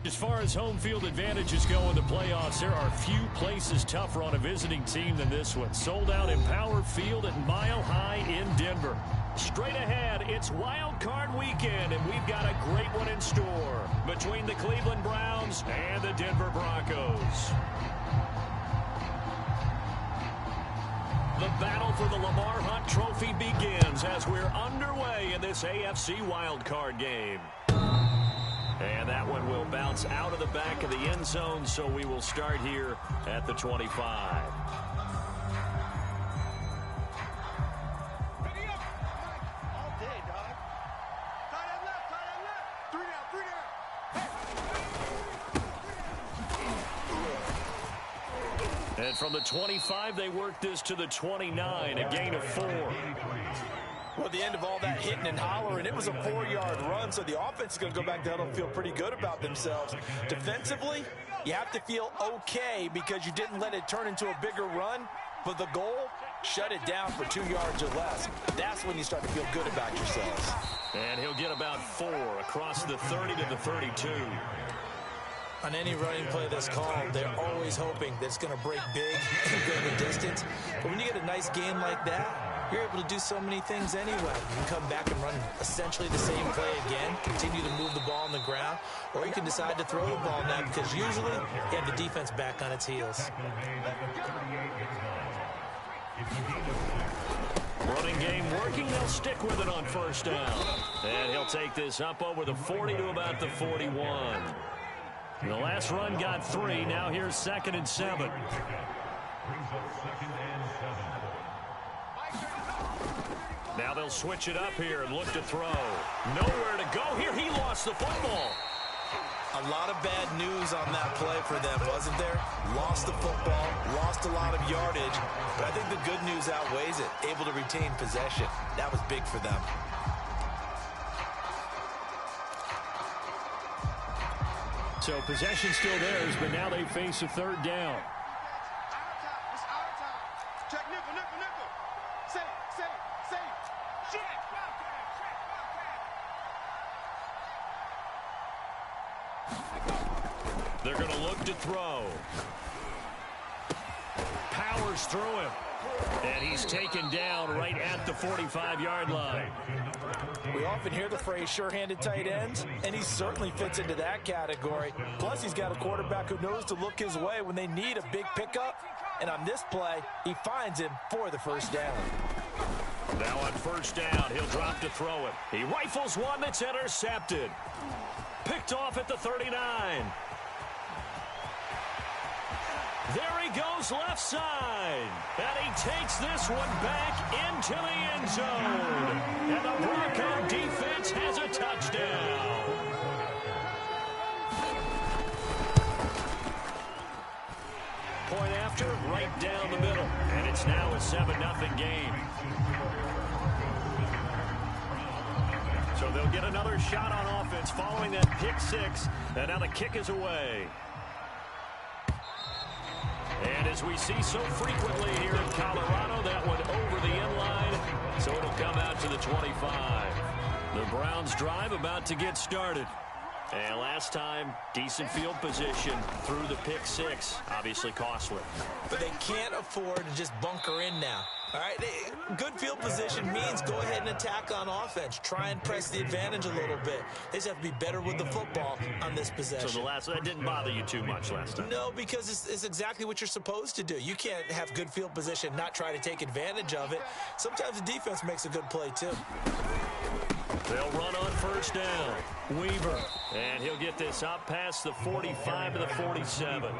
As far as home field advantages go in the playoffs, there are few places tougher on a visiting team than this one. Sold out Empower Field at Mile High in Denver. Straight ahead, it's Wild Card Weekend, and we've got a great one in store between the Cleveland Browns and the Denver Broncos. The battle for the Lamar Hunt Trophy begins as we're underway in this AFC Wild Card game. And that one will bounce out of the back of the end zone, so we will start here at the 25. And from the 25, they work this to the 29, a gain of 4. Well, at the end of all that hitting and hollering, it was a 4-yard run, so the offense is going to go back to huddle and feel pretty good about themselves. Defensively, you have to feel okay because you didn't let it turn into a bigger run, but the goal, shut it down for 2 yards or less. That's when you start to feel good about yourselves. And he'll get about 4 across the 30 to the 32. On any running play that's called, they're always hoping that it's going to break big and go the distance. But when you get a nice game like that, you're able to do so many things anyway. You can come back and run essentially the same play again, continue to move the ball on the ground, or you can decide to throw the ball now because usually you have the defense back on its heels. Running game working. They'll stick with it on first down. And he'll take this up over the 40 to about the 41. The last run got 3. Now here's 2nd and 7. Now they'll switch it up here and look to throw. Nowhere to go here. He lost the football. A lot of bad news on that play for them, wasn't there? Lost the football, lost a lot of yardage, but I think the good news outweighs it. Able to retain possession. That was big for them. So possession still theirs, but now they face a 3rd down. They're going to look to throw. Powers through him. And he's taken down right at the 45-yard line. We often hear the phrase sure-handed tight ends, and he certainly fits into that category. Plus, he's got a quarterback who knows to look his way when they need a big pickup. And on this play, he finds him for the first down. Now on first down, he'll drop to throw it. He rifles one that's intercepted. Picked off at the 39. There he goes left side. And he takes this one back into the end zone. And the Bronco defense has a touchdown. Point after, right down the middle. And it's now a 7-0 game. So they'll get another shot on offense following that pick 6. And now the kick is away. And as we see so frequently here in Colorado, that one over the end line, so it'll come out to the 25. The Browns drive about to get started. And last time, decent field position through the pick 6, obviously costly. But they can't afford to just bunker in now. All right, good field position means go ahead and attack on offense. Try and press the advantage a little bit. They just have to be better with the football on this possession. So that didn't bother you too much last time? No, because it's exactly what you're supposed to do. You can't have good field position, not try to take advantage of it. Sometimes the defense makes a good play, too. They'll run on first down. Weaver. And he'll get this up past the 45 to the 47.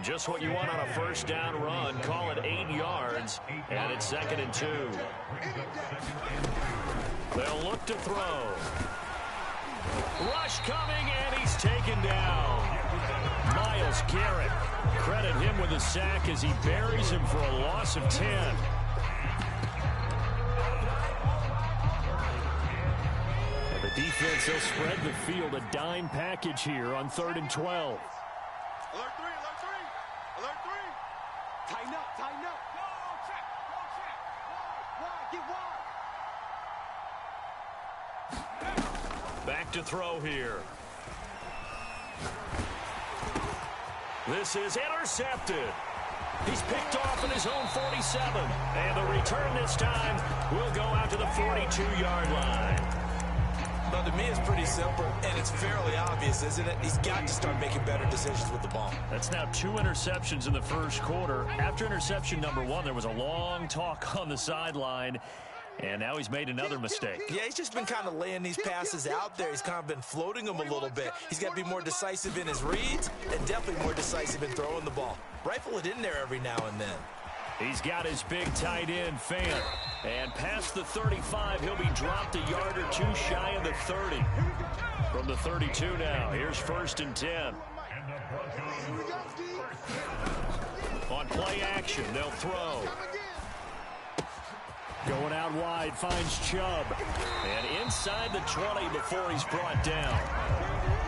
Just what you want on a first down run. Call it 8 yards. And it's 2nd and 2. They'll look to throw. Rush coming, and he's taken down. Myles Garrett. Credit him with a sack as he buries him for a loss of 10. Defense, they'll spread the field, a dime package here on 3rd and 12. Alert 3, alert 3, alert 3. Tighten up, tighten up. Go check, wide, get wide. Back to throw here. This is intercepted. He's picked off at his own 47. And the return this time will go out to the 42-yard line. Well, to me, it's pretty simple, and it's fairly obvious, isn't it? He's got to start making better decisions with the ball. That's now 2 interceptions in the first quarter. After interception number 1, there was a long talk on the sideline, and now he's made another mistake. Yeah, he's just been kind of laying these passes out there. He's kind of been floating them a little bit. He's got to be more decisive in his reads and definitely more decisive in throwing the ball. Rifle it in there every now and then. He's got his big tight end, Fant. And past the 35, he'll be dropped a yard or 2 shy of the 30. From the 32 now, here's 1st and 10. On play action, they'll throw. Going out wide, finds Chubb. And inside the 20 before he's brought down.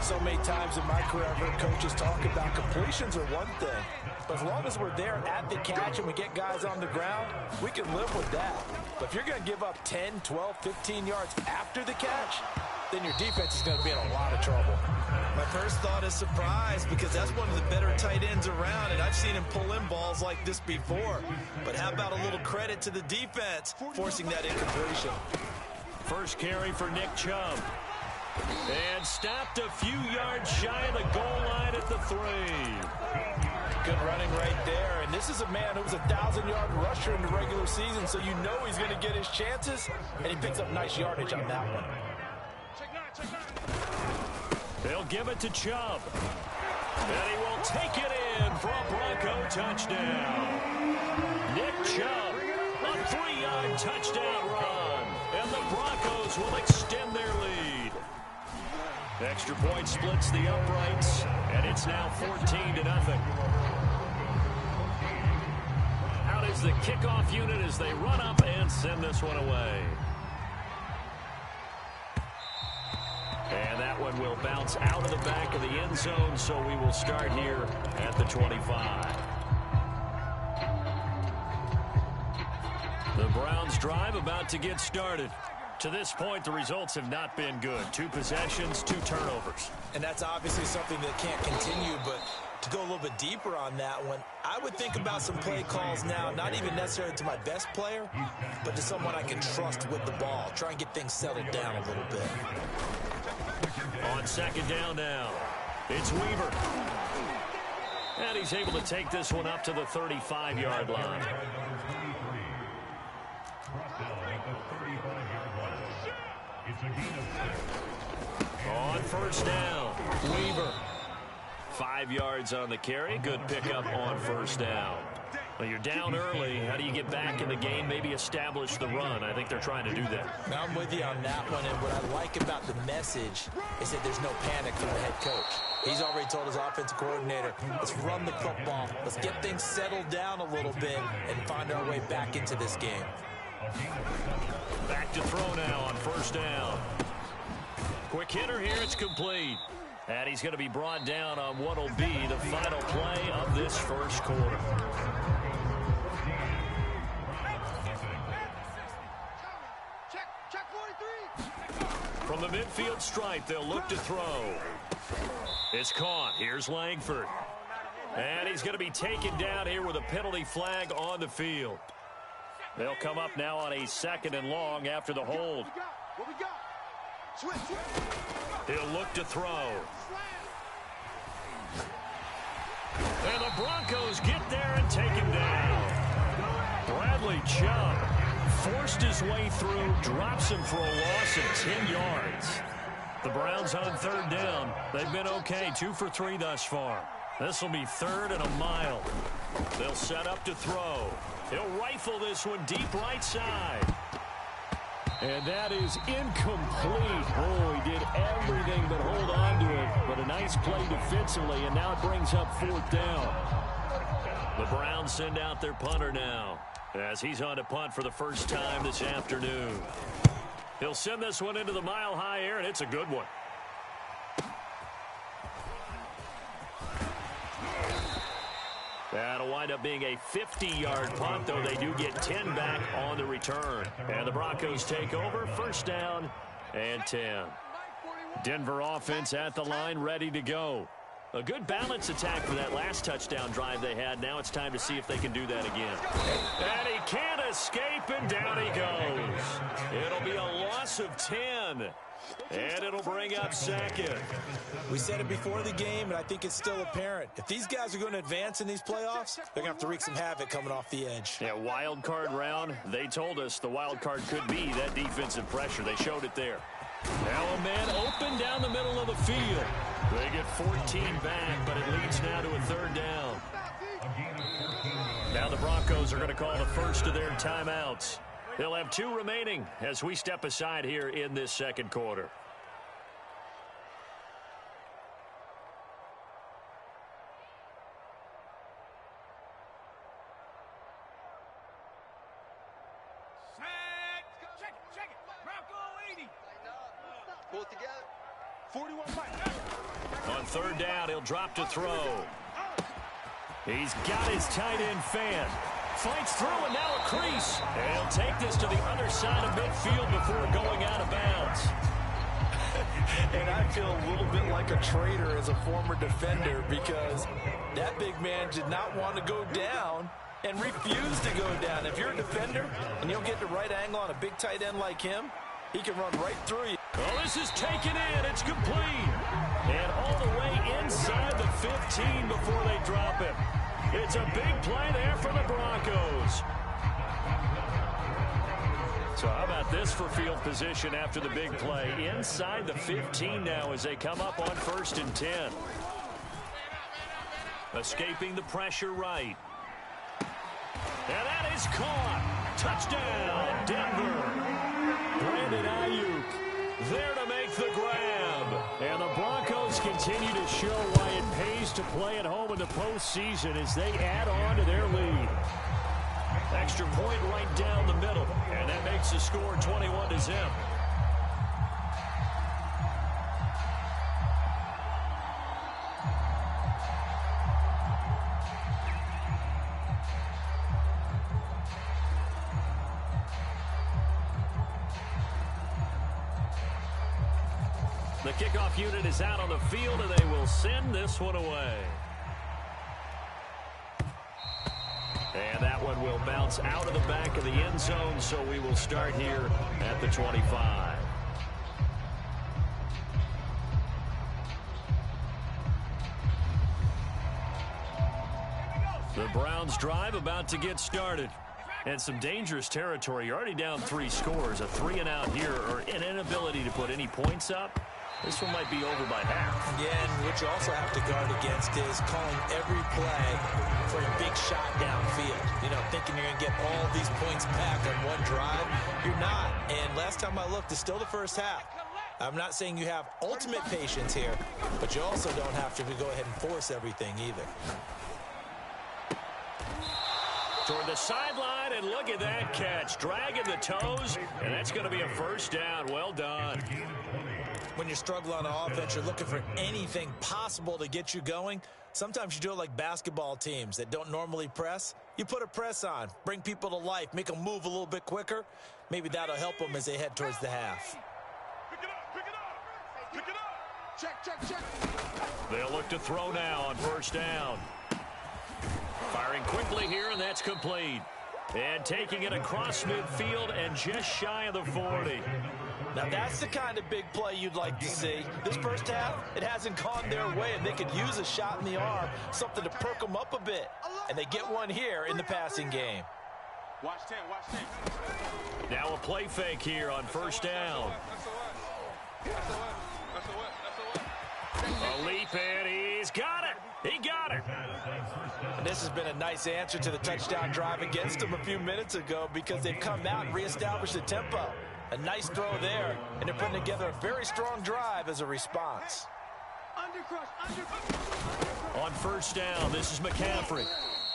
So many times in my career, I've heard coaches talk about completions are one thing. But as long as we're there at the catch and we get guys on the ground, we can live with that. But if you're going to give up 10, 12, 15 yards after the catch, then your defense is going to be in a lot of trouble. My first thought is surprise, because that's one of the better tight ends around, and I've seen him pull in balls like this before. But how about a little credit to the defense forcing that incompletion? First carry for Nick Chubb. And stopped a few yards shy of the goal line at the 3. Good running right there. And this is a man who was a 1,000-yard rusher in the regular season, so you know he's going to get his chances, and he picks up nice yardage on that one. They'll give it to Chubb. And he will take it in for a Bronco touchdown. Nick Chubb, a 3-yard touchdown run. And the Broncos will extend their lead. Extra point splits the uprights, and it's now 14-0. Out is the kickoff unit as they run up and send this one away. And that one will bounce out of the back of the end zone, so we will start here at the 25. The Browns drive about to get started. To this point, the results have not been good. 2 possessions, 2 turnovers. And that's obviously something that can't continue, but to go a little bit deeper on that one, I would think about some play calls now, not even necessarily to my best player, but to someone I can trust with the ball. Try and get things settled down a little bit. On 2nd down now, it's Weaver. And he's able to take this one up to the 35-yard line. On 1st down, Weaver. 5 yards on the carry. Good pickup on 1st down. Well, you're down early. How do you get back in the game, maybe establish the run? I think they're trying to do that. Now, I'm with you on that one, and what I like about the message is that there's no panic from the head coach. He's already told his offensive coordinator, let's run the football. Let's get things settled down a little bit and find our way back into this game. Back to throw now on 1st down. Quick hitter here, it's complete. And he's going to be brought down on what will be the final play of this first quarter. From the midfield stripe, they'll look to throw. It's caught. Here's Langford. And he's going to be taken down here with a penalty flag on the field. They'll come up now on a 2nd and long after the hold. He'll look to throw. And the Broncos get there and take him down. Bradley Chubb forced his way through, drops him for a loss of 10 yards. The Browns on 3rd down. They've been okay, 2 for 3 thus far. This will be 3rd and a mile. They'll set up to throw. He'll rifle this one deep right side. And that is incomplete. Oh, he did everything but hold on to it. But a nice play defensively, and now it brings up 4th down. The Browns send out their punter now, as he's on to punt for the first time this afternoon. He'll send this one into the mile-high air, and it's a good one. That'll wind up being a 50-yard punt, though they do get 10 back on the return. And the Broncos take over, 1st down and 10. Denver offense at the line, ready to go. A good balance attack for that last touchdown drive they had. Now it's time to see if they can do that again. And he can't escape, and down he goes. It'll be a loss of 10. And it'll bring up second. We said it before the game, and I think it's still apparent. If these guys are going to advance in these playoffs, they're going to have to wreak some havoc coming off the edge. Yeah, wild card round. They told us the wild card could be that defensive pressure. They showed it there. Now a man open down the middle of the field. They get 14 back, but it leads now to a third down. Now the Broncos are going to call the first of their timeouts. They'll have 2 remaining as we step aside here in this second quarter. Check it. Bronco 80. Pull it together. 41 Mike. On third down, he'll drop to throw. He's got his tight end fan. Fights through, and now a crease. And he'll take this to the other side of midfield before going out of bounds. And I feel a little bit like a traitor as a former defender because that big man did not want to go down and refused to go down. If you're a defender and you don't get the right angle on a big tight end like him, he can run right through you. Well, this is taken in. It's complete. And all the way inside the 15 before they drop him. It's a big play there for the Broncos. So how about this for field position after the big play? Inside the 15 now as they come up on 1st and 10. Escaping the pressure right. And that is caught. Touchdown, Denver. Brandon Ayuk there to make the grab. And the Broncos continue to show why it pays to play at home in the postseason as they add on to their lead. Extra point right down the middle. And that makes the score 21-0. The kickoff unit is out on the field, and they will send this one away. And that one will bounce out of the back of the end zone, so we will start here at the 25. The Browns drive about to get started. And some dangerous territory. You're already down 3 scores. A 3-and-out here, or an inability to put any points up. This one might be over by half. Yeah, and what you also have to guard against is calling every play for a big shot downfield. You know, thinking you're going to get all these points back on one drive. You're not. And last time I looked, it's still the first half. I'm not saying you have ultimate patience here, but you also don't have to go ahead and force everything either. Toward the sideline, and look at that catch. Dragging the toes, and that's going to be a first down. Well done. When you're struggling on offense, you're looking for anything possible to get you going. Sometimes you do it like basketball teams that don't normally press. You put a press on, bring people to life, make them move a little bit quicker. Maybe that'll help them as they head towards the half. Pick it up. Check. They'll look to throw now on first down. Firing quickly here, and that's complete. And taking it across midfield and just shy of the 40. Now that's the kind of big play you'd like to see. This first half, it hasn't gone their way, and they could use a shot in the arm, something to perk them up a bit. And they get one here in the passing game. Watch 10. Now a play fake here on first down. A leap, and he's got it. He got it. And this has been a nice answer to the touchdown drive against them a few minutes ago because they've come out and reestablished the tempo. A nice throw there, and they're putting together a very strong drive as a response. On first down, this is McCaffrey.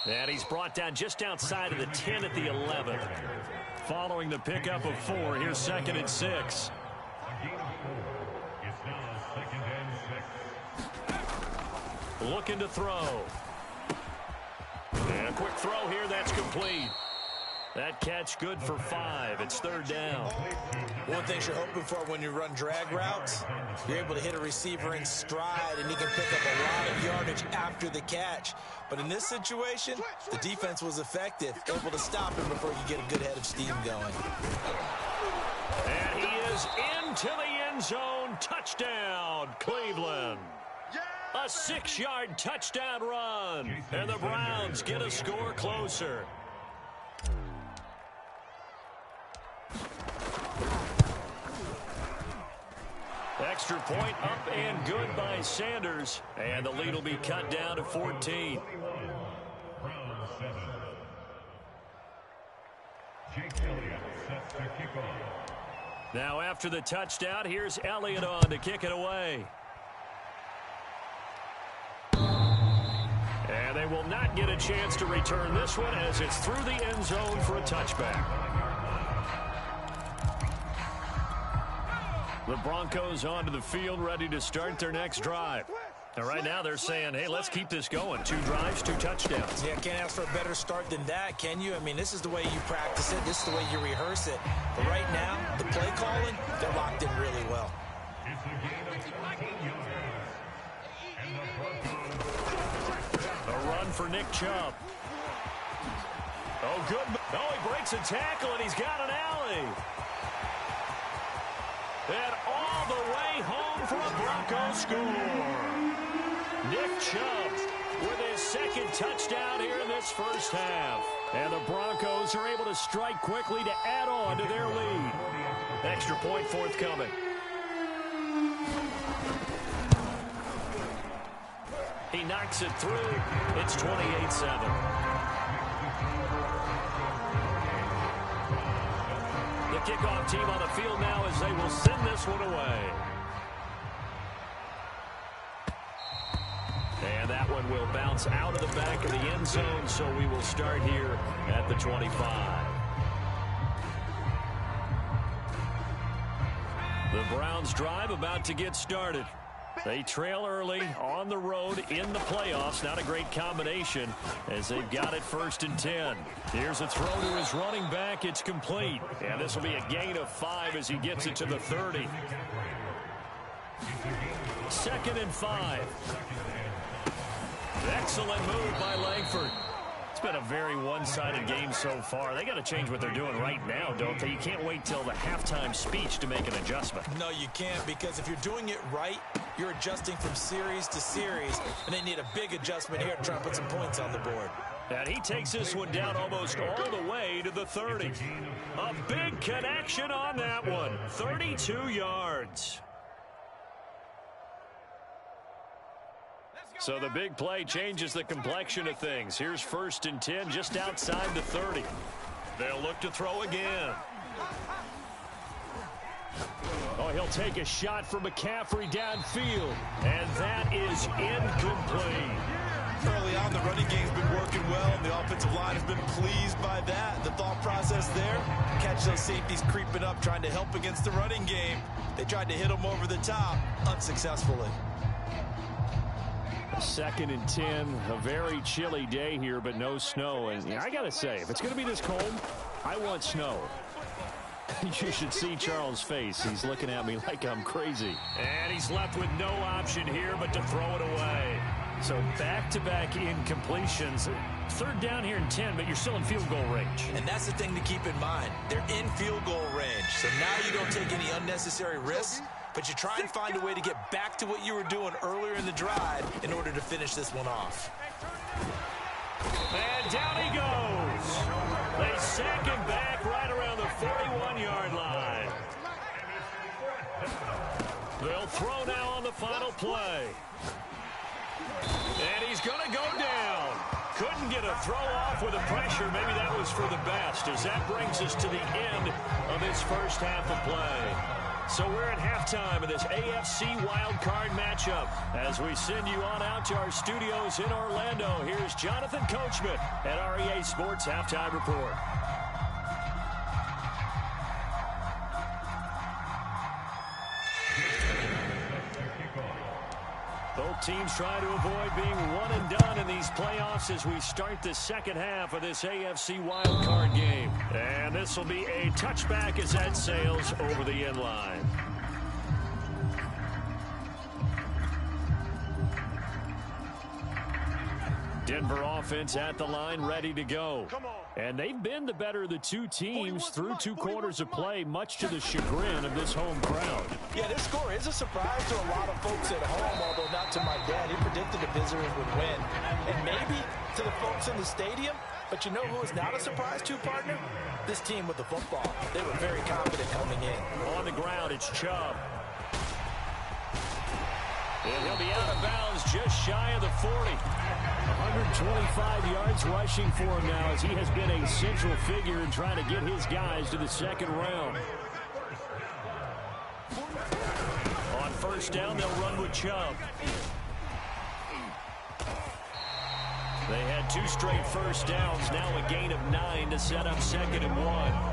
And he's brought down just outside of the 10 at the 11. Following the pickup of 4, here's 2nd and 6. Looking to throw. And a quick throw here, that's complete. That catch good for 5. It's 3rd down. One thing you're hoping for when you run drag routes, you're able to hit a receiver in stride, and he can pick up a lot of yardage after the catch. But in this situation, the defense was effective, able to stop him before he could get a good head of steam going. And he is into the end zone. Touchdown, Cleveland. A 6-yard touchdown run. And the Browns get a score closer. Extra point up and good by Sanders. And the lead will be cut down to 14. Now after the touchdown, here's Elliott on to kick it away. And they will not get a chance to return this one as it's through the end zone for a touchback. The Broncos onto the field, ready to start their next drive. And right now they're saying, hey, let's keep this going. 2 drives, 2 touchdowns. Yeah, can't ask for a better start than that, can you? I mean, this is the way you practice it. This is the way you rehearse it. But right now, the play calling, they're locked in really well. A run for Nick Chubb. Oh, good. Oh, he breaks a tackle, and he's got an alley. And all the way home for a Bronco score. Nick Chubb with his 2nd touchdown here in this first half. And the Broncos are able to strike quickly to add on to their lead. Extra point forthcoming. He knocks it through. It's 28-7. The kickoff team on the field now as they will send this one away. And that one will bounce out of the back of the end zone, so we will start here at the 25. The Browns drive about to get started. They trail early on the road in the playoffs. Not a great combination as they've got it 1st and 10. Here's a throw to his running back. It's complete. And this will be a gain of 5 as he gets it to the 30. 2nd and 5. Excellent move by Langford. It's been a very one-sided game so far. They got to change what they're doing right now, don't they? You can't wait till the halftime speech to make an adjustment. No, you can't, because if you're doing it right, you're adjusting from series to series, and they need a big adjustment here to try and put some points on the board. And he takes this one down almost all the way to the 30. A big connection on that one. 32 yards. So the big play changes the complexion of things. Here's 1st and 10 just outside the 30. They'll look to throw again. Oh, he'll take a shot for McCaffrey downfield. And that is incomplete. Early on, the running game's been working well, and the offensive line has been pleased by that. The thought process there, catch those safeties creeping up, trying to help against the running game. They tried to hit them over the top, unsuccessfully. 2nd and 10, a very chilly day here, but no snow. And I got to say, if it's going to be this cold, I want snow. You should see Charles' face. He's looking at me like I'm crazy. And he's left with no option here but to throw it away. So back-to-back incompletions. 3rd down here and 10, but you're still in field goal range. And that's the thing to keep in mind. They're in field goal range. So now you don't take any unnecessary risks, but you try and find a way to get back to what you were doing earlier in the drive in order to finish this one off. And down he goes. They sack him back right around the 41-yard line. They'll throw now on the final play. And he's going to go down. Couldn't get a throw off with the pressure. Maybe that was for the best, as that brings us to the end of this first half of play. So we're at halftime of this AFC wildcard matchup. As we send you on out to our studios in Orlando, here's Jonathan Coachman at REA Sports Halftime Report. Both teams trying to avoid being one and done in these playoffs as we start the second half of this AFC wildcard game. And this will be a touchback as that sails over the end line. Denver offense at the line, ready to go. And they've been the better of the two teams through 2 quarters of play, much to the chagrin of this home crowd. Yeah, this score is a surprise to a lot of folks at home, although not to my dad. He predicted the visitors would win. And maybe to the folks in the stadium. But you know who is not a surprise to, partner? This team with the football. They were very confident coming in. On the ground, it's Chubb. And he'll be out of bounds just shy of the 40. 125 yards rushing for him now as he has been a central figure in trying to get his guys to the second round. On first down, they'll run with Chubb. They had 2 straight first downs, now a gain of 9 to set up 2nd and 1.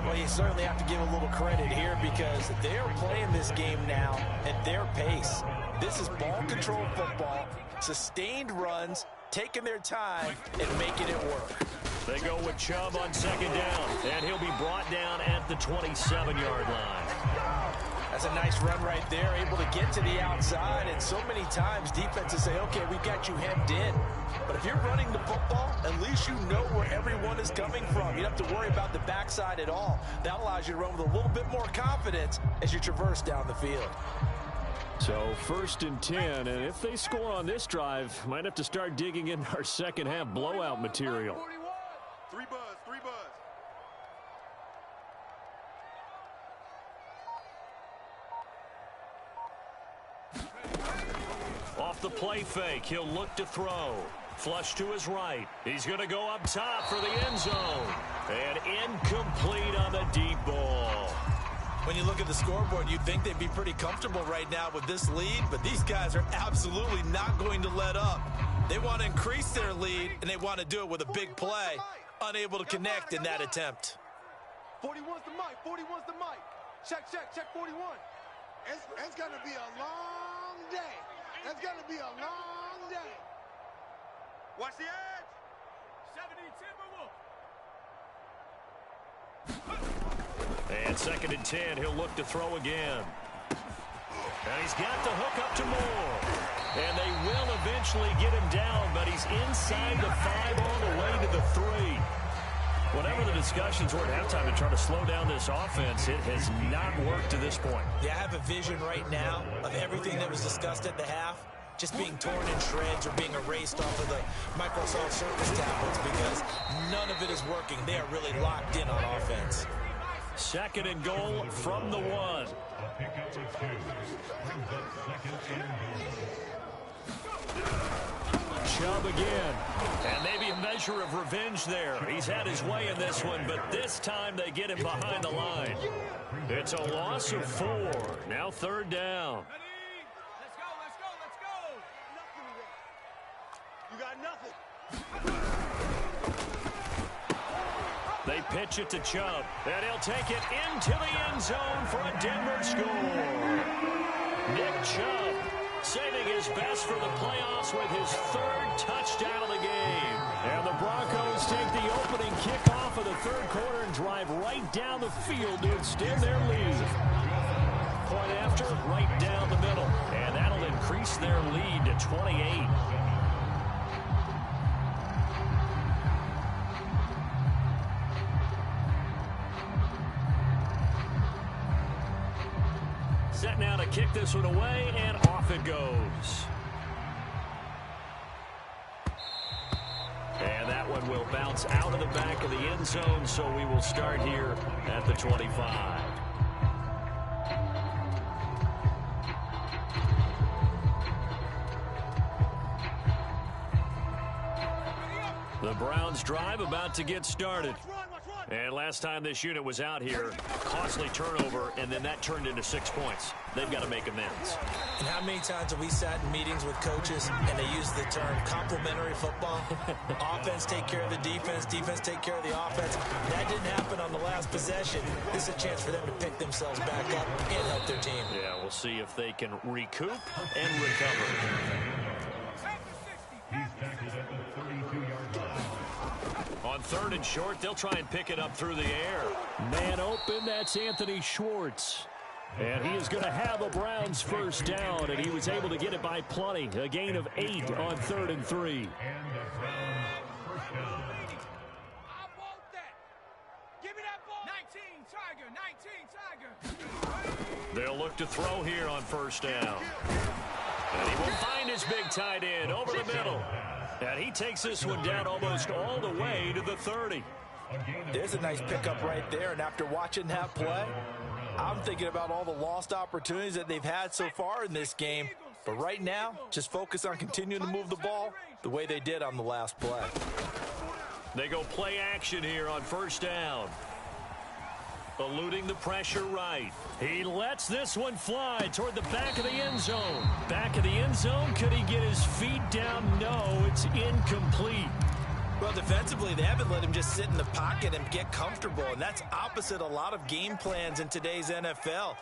Well, you certainly have to give a little credit here because they're playing this game now at their pace. This is ball control football, sustained runs, taking their time and making it work. They go with Chubb on 2nd down, and he'll be brought down at the 27-yard line. That's a nice run right there, able to get to the outside, and so many times defenses say, okay, we've got you hemmed in. But if you're running the football, at least you know where everyone is coming from. You don't have to worry about the backside at all. That allows you to run with a little bit more confidence as you traverse down the field. So 1st and 10, and if they score on this drive, might have to start digging in our second half blowout material. 3 buzz, 3 buzz. Off the play fake, he'll look to throw. Flush to his right. He's going to go up top for the end zone. And incomplete on the deep ball. When you look at the scoreboard, you'd think they'd be pretty comfortable right now with this lead, but these guys are absolutely not going to let up. They want to increase their lead, and they want to do it with a big play. Unable to connect in that attempt. 41's the mic, 41's the mic. Check 41. It's going to be a long day. It's going to be a long day. Watch the edge. 70 Timberwolves. And 2nd and 10, he'll look to throw again. And he's got the hook up to Moore. And they will eventually get him down, but he's inside the 5 all the way to the 3. Whatever the discussions were at halftime to try to slow down this offense, it has not worked to this point. Yeah, I have a vision right now of everything that was discussed at the half just being torn in shreds or being erased off of the Microsoft Surface tablets because none of it is working. They are really locked in on offense. 2nd and goal from the 1. Chubb again. And maybe a measure of revenge there. He's had his way in this one, but this time they get him behind the line. It's a loss of 4. Now 3rd down. Let's go. You got nothing. They pitch it to Chubb, and he'll take it into the end zone for a Denver score. Nick Chubb saving his best for the playoffs with his 3rd touchdown of the game. And the Broncos take the opening kickoff of the 3rd quarter and drive right down the field to extend their lead. Point after, right down the middle. And that'll increase their lead to 28. Set now to kick this one away, and off it goes. And that one will bounce out of the back of the end zone, so we will start here at the 25. The Browns drive about to get started. And last time this unit was out here, costly turnover, and then that turned into 6 points. They've got to make amends. And how many times have we sat in meetings with coaches and they use the term complementary football? Offense take care of the defense, defense take care of the offense. That didn't happen on the last possession. This is a chance for them to pick themselves back up and help their team. Yeah, we'll see if they can recoup and recover. On 3rd and short, they'll try and pick it up through the air. Man open, that's Anthony Schwartz. And he is going to have a Browns first down, and he was able to get it by plenty. A gain of 8 on 3rd and 3. They'll look to throw here on first down. And he will find his big tight end over the middle. And he takes this one down almost all the way to the 30. There's a nice pickup right there, and after watching that play, I'm thinking about all the lost opportunities that they've had so far in this game. But right now, just focus on continuing to move the ball the way they did on the last play. They go play action here on first down. Eluding the pressure right. He lets this one fly toward the back of the end zone. Back of the end zone. Could he get his feet down? No, it's incomplete. Well, defensively, they haven't let him just sit in the pocket and get comfortable, and that's opposite a lot of game plans in today's NFL.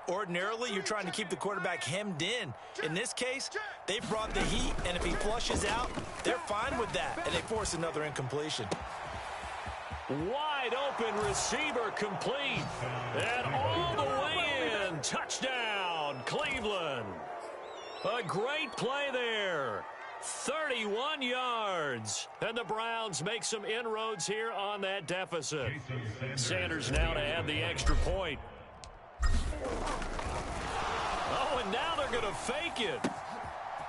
Ordinarily, you're trying to keep the quarterback hemmed in. In this case, they brought the heat, and if he flushes out, they're fine with that, and they force another incompletion. Wide open receiver complete. And all the way in. Touchdown, Cleveland. A great play there. 31 yards. And the Browns make some inroads here on that deficit. Sanders now to add the extra point. Oh, and now they're going to fake it.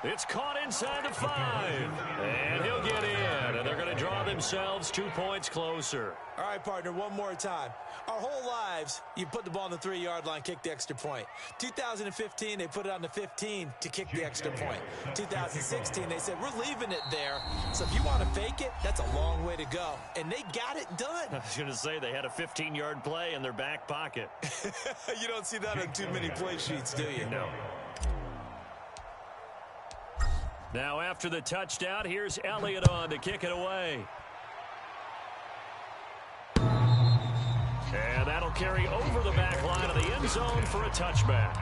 It's caught inside the 5. And he'll get in. And they're going to draw themselves 2 points closer. All right, partner, one more time. Our whole lives, you put the ball on the 3-yard line, kick the extra point. 2015, they put it on the 15 to kick the extra point. 2016, they said, we're leaving it there. So if you want to fake it, that's a long way to go. And they got it done. I was going to say they had a 15-yard play in their back pocket. You don't see that on too many play sheets, do you? No. Now after the touchdown, here's Elliott on to kick it away. And that'll carry over the back line of the end zone for a touchback.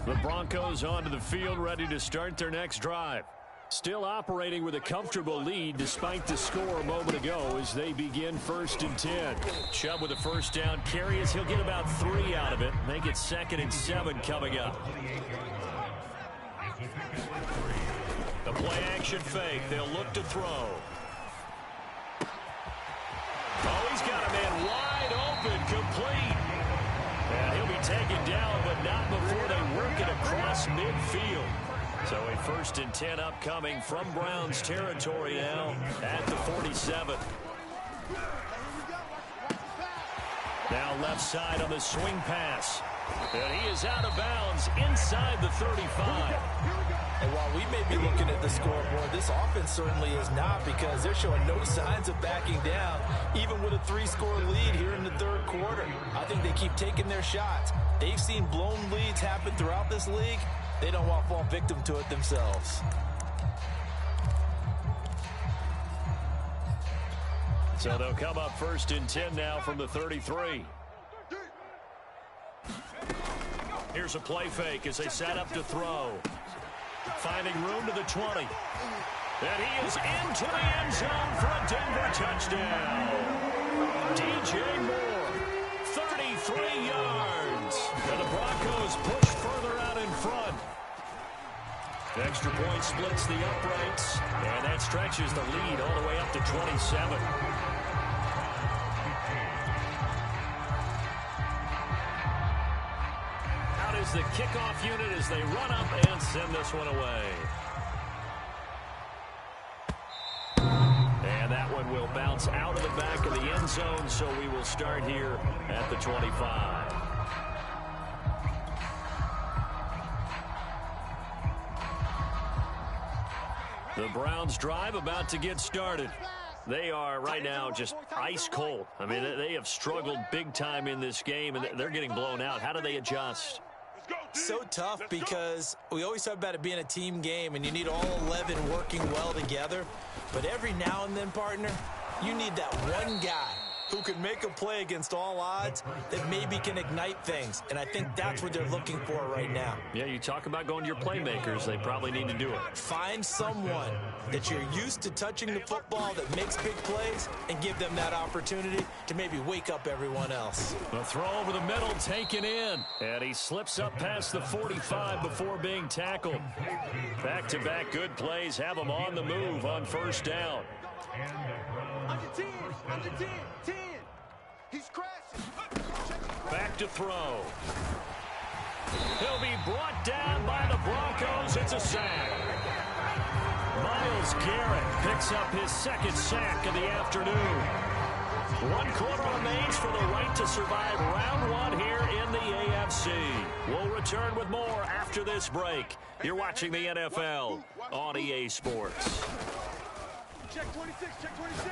The Broncos onto the field, ready to start their next drive. Still operating with a comfortable lead despite the score a moment ago as they begin 1st and 10. Chubb with a first down carry as he'll get about 3 out of it. Make it 2nd and 7 coming up. The play action fake. They'll look to throw. Oh, he's got a man wide open, complete. And he'll be taken down, but not before they work it across midfield. So a 1st and 10 upcoming from Browns territory now at the 47. Now left side on the swing pass. And he is out of bounds inside the 35. And while we may be looking at the scoreboard, this offense certainly is not, because they're showing no signs of backing down, even with a 3-score lead here in the 3rd quarter. I think they keep taking their shots. They've seen blown leads happen throughout this league. They don't want to fall victim to it themselves. So they'll come up 1st and 10 now from the 33. Here's a play fake as they set up to throw. Finding room to the 20. And he is into the end zone for a Denver touchdown. DJ Moore, 33 yards. And the Broncos push further out in front. Extra point splits the uprights, and that stretches the lead all the way up to 27. Out is the kickoff unit as they run up and send this one away. And that one will bounce out of the back of the end zone, so we will start here at the 25. The Browns drive about to get started. They are right now just ice cold. I mean, they have struggled big time in this game, and they're getting blown out. How do they adjust? So tough because we always talk about it being a team game, and you need all 11 working well together. But every now and then, partner, you need that one guy who can make a play against all odds that maybe can ignite things. And I think that's what they're looking for right now. Yeah, you talk about going to your playmakers. They probably need to do it. Find someone that you're used to touching the football that makes big plays and give them that opportunity to maybe wake up everyone else. The throw over the middle taken in. And he slips up past the 45 before being tackled. Back-to-back good plays have him on the move on first down. Under 10, under 10, 10. He's crashing. Back to throw. He'll be brought down by the Broncos. It's a sack. Myles Garrett picks up his second sack of the afternoon. 1 quarter remains for the right to survive round 1 here in the AFC. We'll return with more after this break. You're watching the NFL on EA Sports. Check 26, check 26.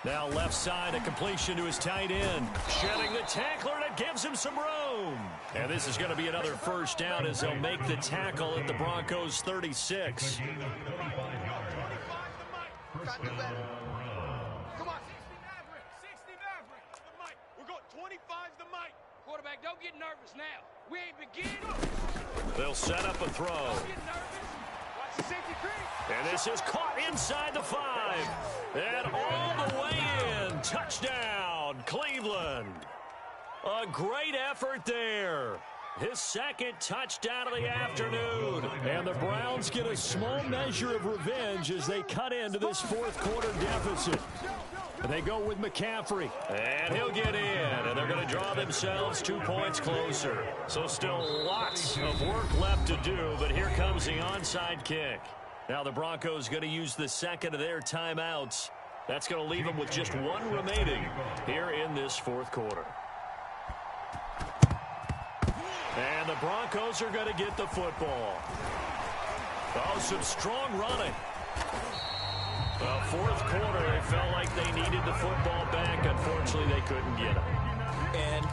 Now left side, a completion to his tight end. Shedding the tackler, and it gives him some room. And this is going to be another first down as they'll make the tackle at the Broncos 36. Come on. 60 Maverick. The mic. We're going 25's the mic. Quarterback, don't get nervous now. We ain't beginning. They'll set up a throw. Don't get nervous. Watch the safety creep. And this is caught inside the 5. And all the way in. Touchdown, Cleveland. A great effort there. His second touchdown of the afternoon. And the Browns get a small measure of revenge as they cut into this fourth quarter deficit. They go with McCaffrey. And he'll get in. And they're going to draw themselves 2 points closer. So still lots of work left to do. But here comes the onside kick. Now the Broncos going to use the second of their timeouts. That's going to leave them with just 1 remaining here in this fourth quarter. And the Broncos are going to get the football. Oh, some strong running. Well, fourth quarter, they felt like they needed the football back. Unfortunately, they couldn't get it. And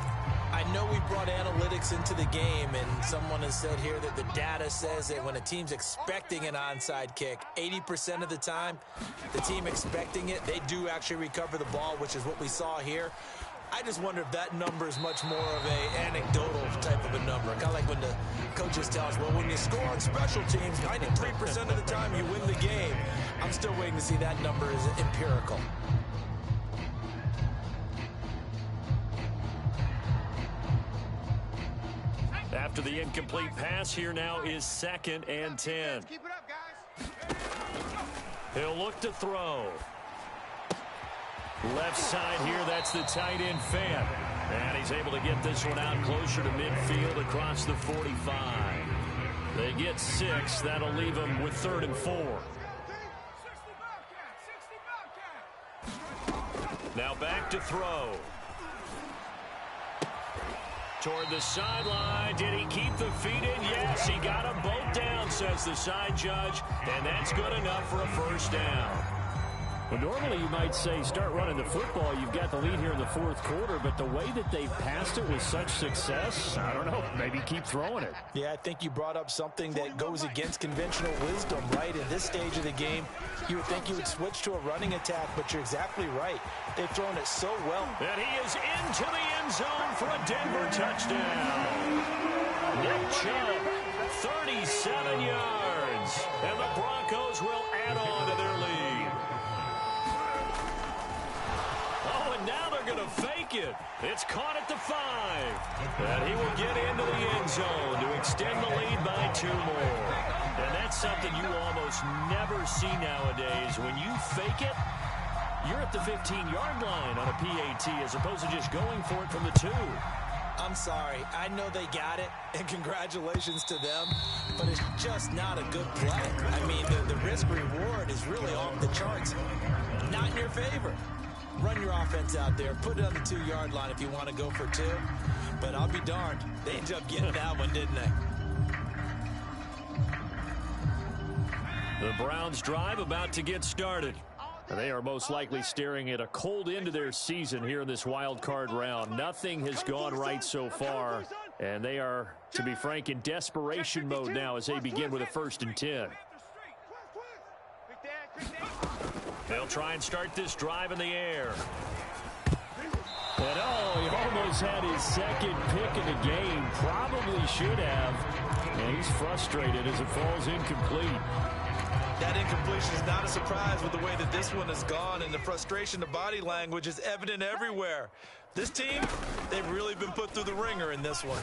I know we brought analytics into the game, and someone has said here that the data says that when a team's expecting an onside kick, 80% of the time, the team expecting it, they do actually recover the ball, which is what we saw here. I just wonder if that number is much more of a anecdotal type of a number. Kind of like when the coaches tell us, well, when you score on special teams, 93% of the time you win the game. I'm still waiting to see that number is empirical. After the incomplete pass, here now is 2nd and 10. Keep it up, guys. He'll look to throw. Left side here, that's the tight end Fant. And he's able to get this one out closer to midfield across the 45. They get 6. That'll leave them with 3rd and 4. Now back to throw. Toward the sideline. Did he keep the feet in? Yes, he got them both down, says the side judge. And that's good enough for a first down. Well, normally you might say start running the football. You've got the lead here in the fourth quarter, but the way that they passed it with such success, I don't know, maybe keep throwing it. Yeah, I think you brought up something that goes against conventional wisdom, right? In this stage of the game, you would think you would switch to a running attack, but you're exactly right. They've thrown it so well. And he is into the end zone for a Denver touchdown. Nick Chubb, 37 yards. And the Broncos will add on to their lead. Oh, and now they're going to fake it. It's caught at the 5. And he will get into the end zone to extend the lead by 2 more. And that's something you almost never see nowadays. When you fake it, you're at the 15-yard line on a PAT as opposed to just going for it from the 2. I'm sorry. I know they got it, and congratulations to them, but it's just not a good play. I mean, the risk-reward is really off the charts. Not in your favor. Run your offense out there. Put it on the 2-yard line if you want to go for 2. But I'll be darned. They ended up getting that one, didn't they? The Browns drive about to get started. They are most likely staring at a cold end to their season here in this wild card round. Nothing has gone right so far, and they are, to be frank, in desperation mode now as they begin with a 1st and 10. They'll try and start this drive in the air. And he almost had his second pick of the game. Probably should have. And he's frustrated as it falls incomplete. That incompletion is not a surprise with the way that this one has gone, and the frustration, the body language is evident everywhere. This team, they've really been put through the ringer in this one.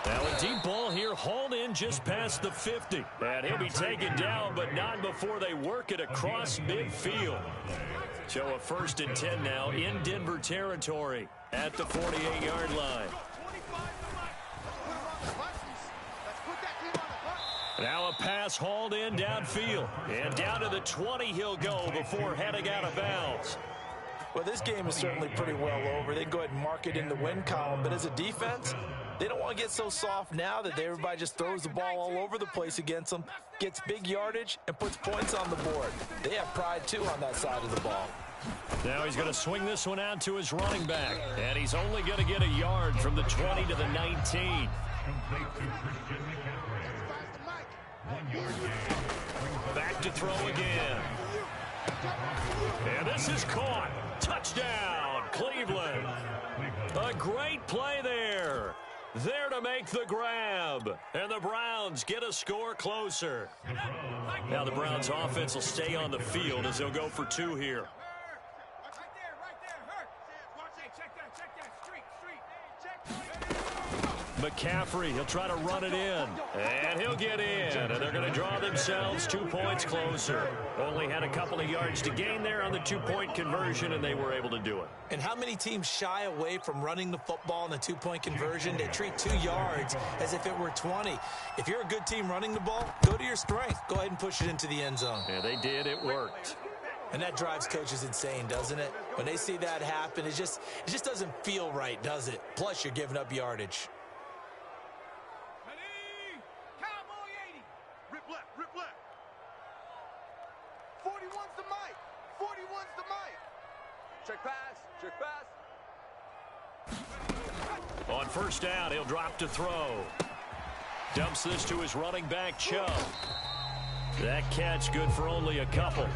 Now a deep ball here, hauled in just past the 50. And he'll be taken down, but not before they work it across midfield. So a 1st and 10 now in Denver territory at the 48-yard line. Now a pass hauled in downfield. And down to the 20 he'll go before heading out of bounds. Well, this game is certainly pretty well over. They can go ahead and mark it in the win column. But as a defense, they don't want to get so soft now that everybody just throws the ball all over the place against them, gets big yardage, and puts points on the board. They have pride, too, on that side of the ball. Now he's going to swing this one out to his running back. And he's only going to get a yard from the 20 to the 19. Back to throw again. And this is caught. Touchdown, Cleveland. A great play there. There to make the grab. And the Browns get a score closer. Now the Browns offense will stay on the field as they'll go for 2 here. McCaffrey, he'll try to run it in. And he'll get in. And they're going to draw themselves 2 points closer. Only had a couple of yards to gain there on the 2-point conversion, and they were able to do it. And how many teams shy away from running the football in the 2-point conversion? They treat 2 yards as if it were 20. If you're a good team running the ball, go to your strength. Go ahead and push it into the end zone. Yeah, they did. It worked. And that drives coaches insane, doesn't it? When they see that happen, it just doesn't feel right, does it? Plus, you're giving up yardage. Rip left. 41's the mic. 41's the mic. Check pass. On 1st down, he'll drop to throw. Dumps this to his running back, Chubb. That catch good for only a couple.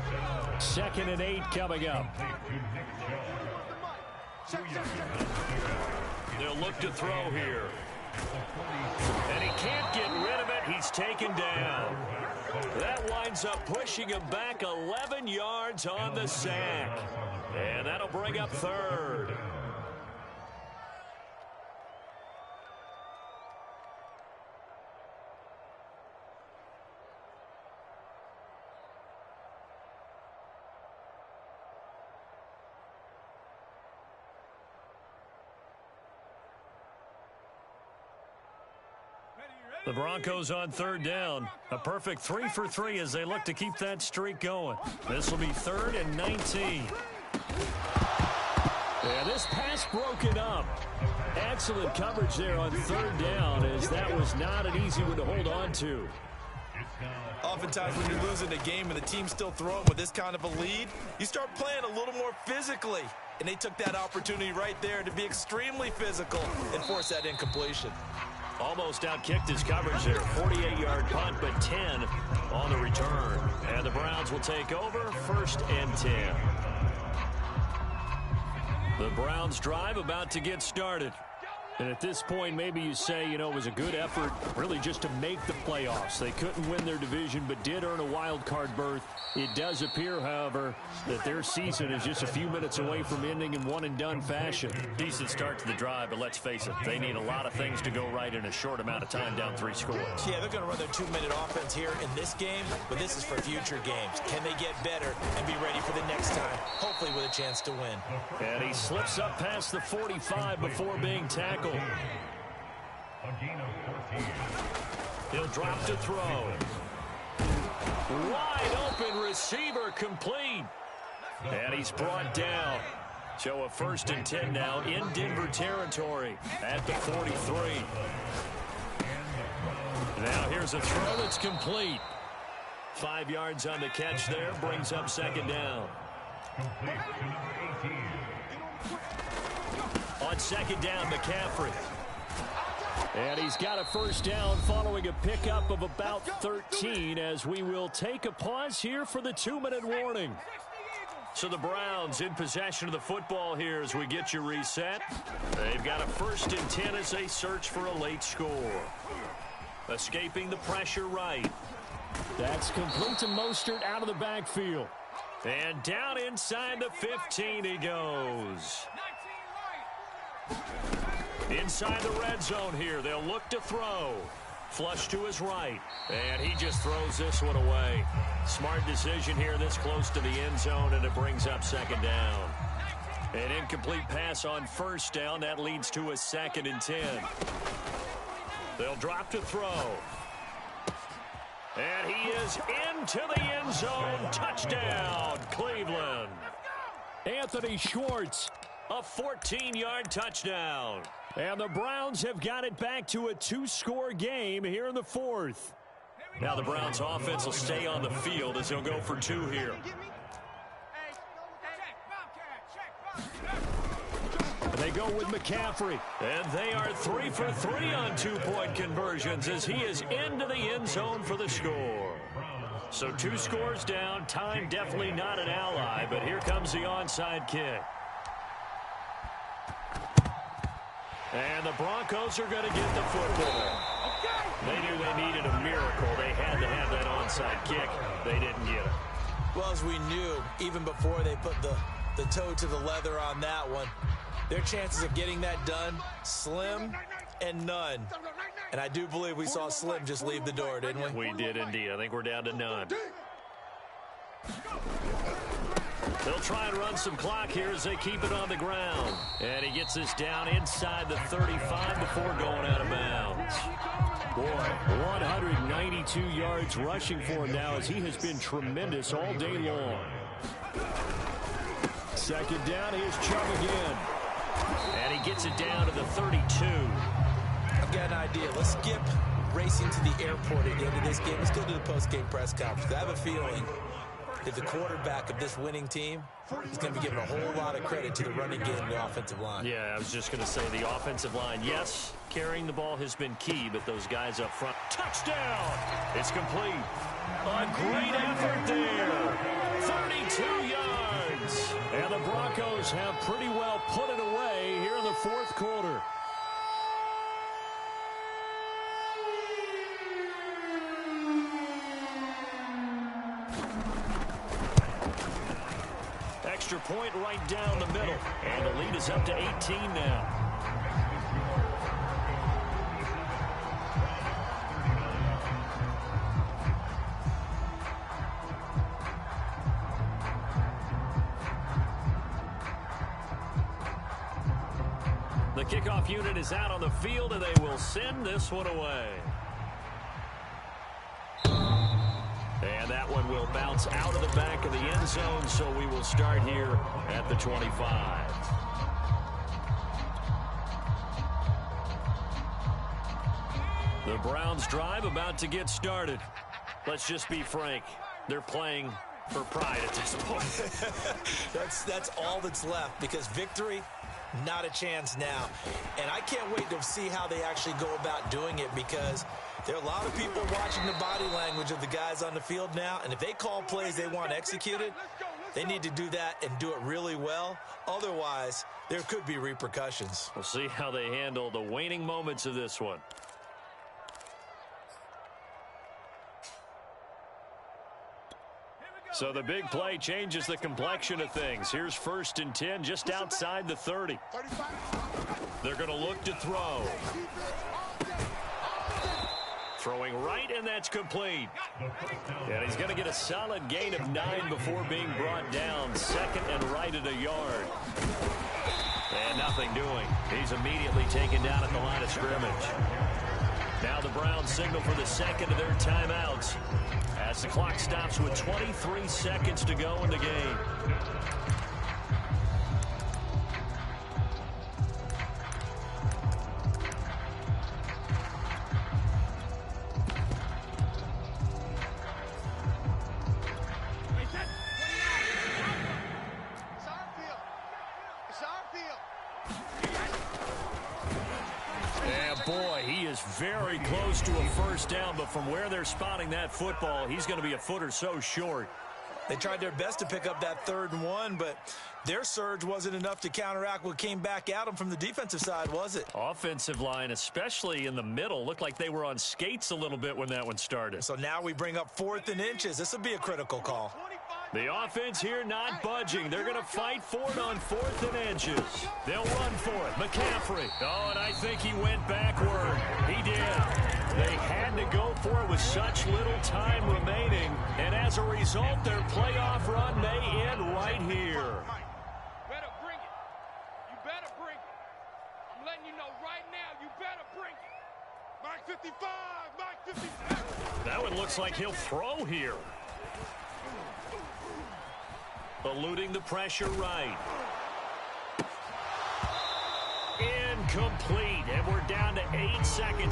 2nd and 8 coming up. They'll look to throw here. And he can't get rid of it. He's taken down. That winds up pushing him back 11 yards on the sack. And that'll bring up 3rd. The Broncos on 3rd down. A perfect 3 for 3 as they look to keep that streak going. This will be 3rd and 19. And this pass broken up. Excellent coverage there on 3rd down, as that was not an easy one to hold on to. Oftentimes when you're losing a game and the team's still throwing with this kind of a lead, you start playing a little more physically. And they took that opportunity right there to be extremely physical and force that incompletion. Almost outkicked his coverage there. 48-yard punt, but 10 on the return. And the Browns will take over 1st and 10. The Browns drive about to get started. And at this point, maybe you say, you know, it was a good effort really just to make the playoffs. They couldn't win their division, but did earn a wild card berth. It does appear, however, that their season is just a few minutes away from ending in one-and-done fashion. Decent start to the drive, but let's face it, they need a lot of things to go right in a short amount of time, down 3 scores. Yeah, they're going to run their 2-minute offense here in this game, but this is for future games. Can they get better and be ready for the next time, hopefully with a chance to win? And he slips up past the 45 before being tackled. He'll drop to throw. Wide open receiver, complete. And he's brought down. So a 1st and 10 now in Denver territory at the 43. Now here's a throw that's complete. 5 yards on the catch there, brings up second down. On second down, McCaffrey. And he's got a first down following a pickup of about 13 as we will take a pause here for the 2-minute warning. So the Browns in possession of the football here as we get you reset. They've got a 1st and 10 as they search for a late score. Escaping the pressure right. That's complete to Mostert out of the backfield. And down inside the 15 he goes. Inside the red zone here. They'll look to throw. Flush to his right. And he just throws this one away. Smart decision here this close to the end zone, and it brings up second down. An incomplete pass on first down. That leads to a 2nd and 10. They'll drop to throw. And he is into the end zone. Touchdown, Cleveland. Anthony Schwartz, a 14-yard touchdown. And the Browns have got it back to a 2-score game here in the 4th. Now the Browns offense will stay on the field as they'll go for 2 here. They go with McCaffrey. And they are 3 for 3 on 2-point conversions as he is into the end zone for the score. So 2 scores down. Time definitely not an ally, but here comes the onside kick. And the Broncos are going to get the football. They knew they needed a miracle. They had to have that onside kick. They didn't get it. Well, as we knew, even before they put the toe to the leather on that one, their chances of getting that done, slim and none. And I do believe we saw Slim just leave the door, didn't we? We did indeed. I think we're down to none. They'll try and run some clock here as they keep it on the ground. And he gets this down inside the 35 before going out of bounds. Boy, 192 yards rushing for him now as he has been tremendous all day long. Second down, here's Chubb again. And he gets it down to the 32. I've got an idea. Let's skip racing to the airport at the end of this game. Let's go to the post-game press conference. I have a feeling that the quarterback of this winning team is going to be giving a whole lot of credit to the running game and the offensive line. Yeah, I was just going to say the offensive line. Yes, carrying the ball has been key, but those guys up front. Touchdown! It's complete. A great effort there. 32 yards. And the Broncos have pretty well put it away here in the 4th quarter. Extra point right down the middle. And the lead is up to 18 now. The kickoff unit is out on the field, and they will send this one away. And that one will bounce out of the back of the end zone, so we will start here at the 25. The Browns drive about to get started. Let's just be frank. They're playing for pride at this point. That's all that's left, because victory, not a chance now. And I can't wait to see how they actually go about doing it, because there are a lot of people watching the body language of the guys on the field now, and if they call plays they want executed, they need to do that and do it really well. Otherwise, there could be repercussions. We'll see how they handle the waning moments of this one. So the big play changes the complexion of things. Here's 1st and 10 just outside the 30. They're going to look to throw. Throwing right, and that's complete. And he's going to get a solid gain of 9 before being brought down. 2nd and right at a yard. And nothing doing. He's immediately taken down at the line of scrimmage. Now the Browns signal for the 2nd of their timeouts as the clock stops with 23 seconds to go in the game. very close to a first down, but from where they're spotting that football, he's going to be a foot or so short. They tried their best to pick up that 3rd and 1, but their surge wasn't enough to counteract what came back at them from the defensive side, was it? Offensive line, especially in the middle, looked like they were on skates a little bit when that one started. So now we bring up 4th and inches. This will be a critical call. The offense here not budging. They're going to fight for it on 4th and inches. They'll run for it. McCaffrey. Oh, and I think he went backward. He did. They had to go for it with such little time remaining. And as a result, their playoff run may end right here. Better bring it. You better bring it. I'm letting you know right now, you better bring it. Mike 55, Mike 55. That one looks like he'll throw here. Eluding the pressure right. Incomplete. And we're down to 8 seconds.